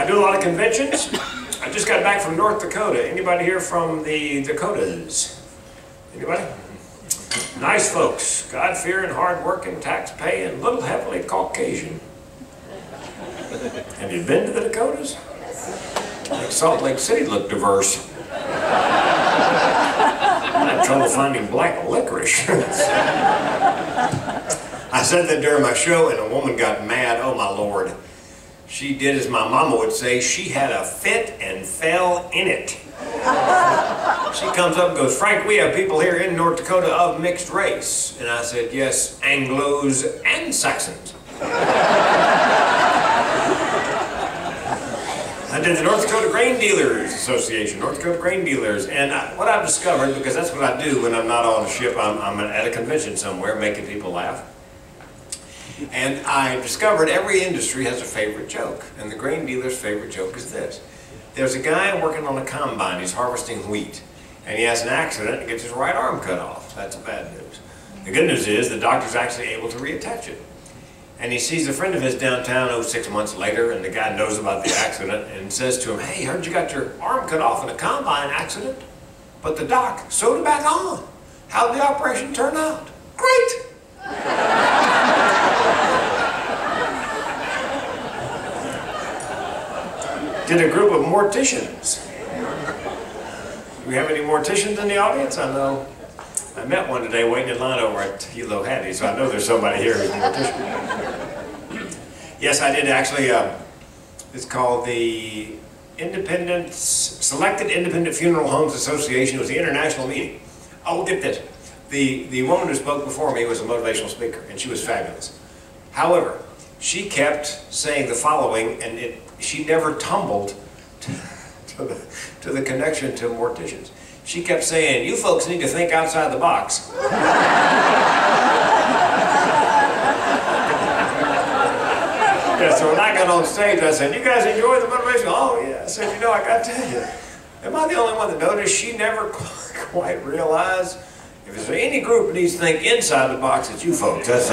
I do a lot of conventions. I just got back from North Dakota. Anybody here from the Dakotas? Anybody? Nice folks, God-fearing, hard-working, tax-paying, little heavily Caucasian. Have you been to the Dakotas? Like Salt Lake City looked diverse. I had trouble finding black licorice. I said that during my show and a woman got mad. Oh my Lord. She did as my mama would say, she had a fit and fell in it. She comes up and goes, Frank, we have people here in North Dakota of mixed race. And I said, yes, Anglos and Saxons. I did the North Dakota Grain Dealers Association, North Dakota Grain Dealers, and what I've discovered, because that's what I do when I'm not on a ship, I'm at a convention somewhere making people laugh. And I discovered every industry has a favorite joke, and the grain dealer's favorite joke is this. There's a guy working on a combine, he's harvesting wheat, and he has an accident and gets his right arm cut off. That's the bad news. The good news is the doctor's actually able to reattach it. And he sees a friend of his downtown 6 months later, and the guy knows about the accident and says to him, hey, heard you got your arm cut off in a combine accident? But the doc sewed it back on. How'd the operation turn out? Great! Did a group of morticians. Do we have any morticians in the audience? I know. I met one today waiting in line over at Hilo Hattie, so I know there's somebody here who's a mortician. Yes, I did actually. It's called the Selected Independent Funeral Homes Association. It was the international meeting. Oh, get this. The woman who spoke before me was a motivational speaker, and she was fabulous. However, she kept saying the following, and she never tumbled to the connection to morticians. She kept saying, you folks need to think outside the box. Yeah, so when I got on stage, I said, you guys enjoy the motivation? Oh, yeah. I said, you know, I got to tell you, am I the only one that noticed she never quite realized if there's any group that needs to think inside the box, it's you folks. That's,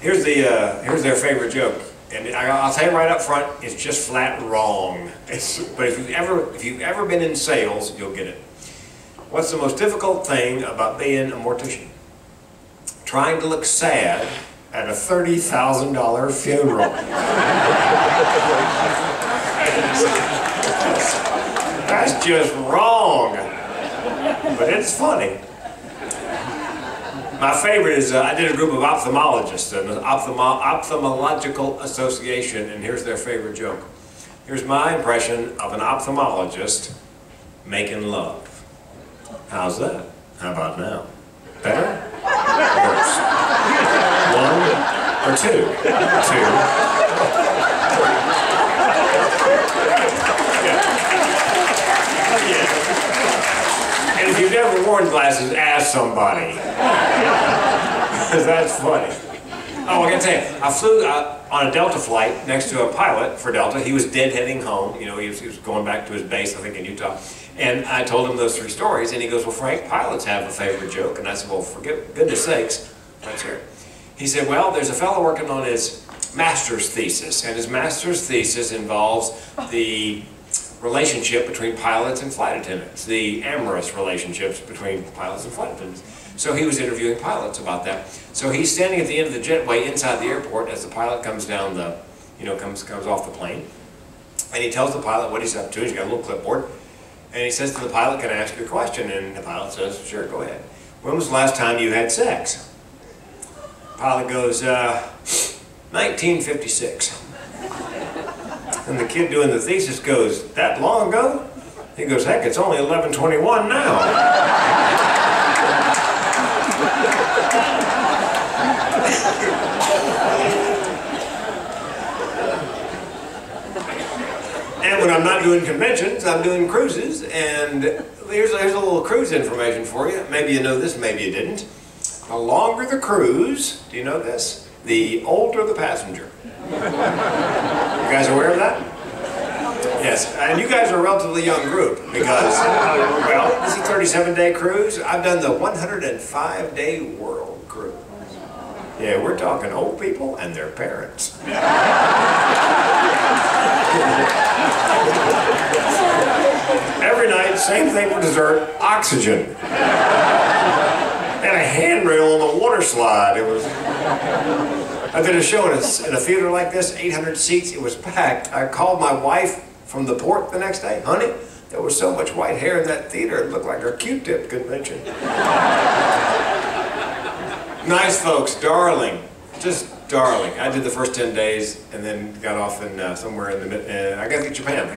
here's their favorite joke. And I'll tell you right up front, it's just flat wrong. But if you've ever been in sales, you'll get it. What's the most difficult thing about being a mortician? Trying to look sad at a $30,000 funeral. That's just wrong. But it's funny. My favorite is, I did a group of ophthalmologists, an ophthalmological association, and here's their favorite joke. Here's my impression of an ophthalmologist making love. How's that? How about now? Better? Worse? One or two? Two. Yeah. And if you've never worn glasses, ask somebody. Because that's funny. Oh, I gotta tell you, I flew on a Delta flight next to a pilot for Delta. He was deadheading home. You know, he was going back to his base, I think in Utah. And I told him those 3 stories, and he goes, well, Frank, pilots have a favorite joke. And I said, well, for goodness sakes, let's hear it. He said, well, there's a fellow working on his master's thesis, and his master's thesis involves the relationship between pilots and flight attendants, the amorous relationships between pilots and flight attendants. So he was interviewing pilots about that. So he's standing at the end of the jetway inside the airport as the pilot comes down the, comes off the plane. And he tells the pilot what he's up to. He's got a little clipboard. And he says to the pilot, can I ask you a question? And the pilot says, sure, go ahead. When was the last time you had sex? The pilot goes, 1956. And the kid doing the thesis goes, that long ago? He goes, heck, it's only 11:21 now. And when I'm not doing conventions, I'm doing cruises, and here's a little cruise information for you. Maybe you know this, maybe you didn't. The longer the cruise, do you know this? The older the passenger. You guys aware of that? Yes, and you guys are a relatively young group because, well, this is a 37-day cruise. I've done the 105-day world cruise. Yeah, we're talking old people and their parents. Same thing for dessert, oxygen. And a handrail on the water slide. It was... I did a show in a theater like this, 800 seats, it was packed. I called my wife from the port the next day. Honey, there was so much white hair in that theater, it looked like a Q-tip convention. Nice folks, darling, just darling. I did the first 10 days and then got off in somewhere in the I got to Japan.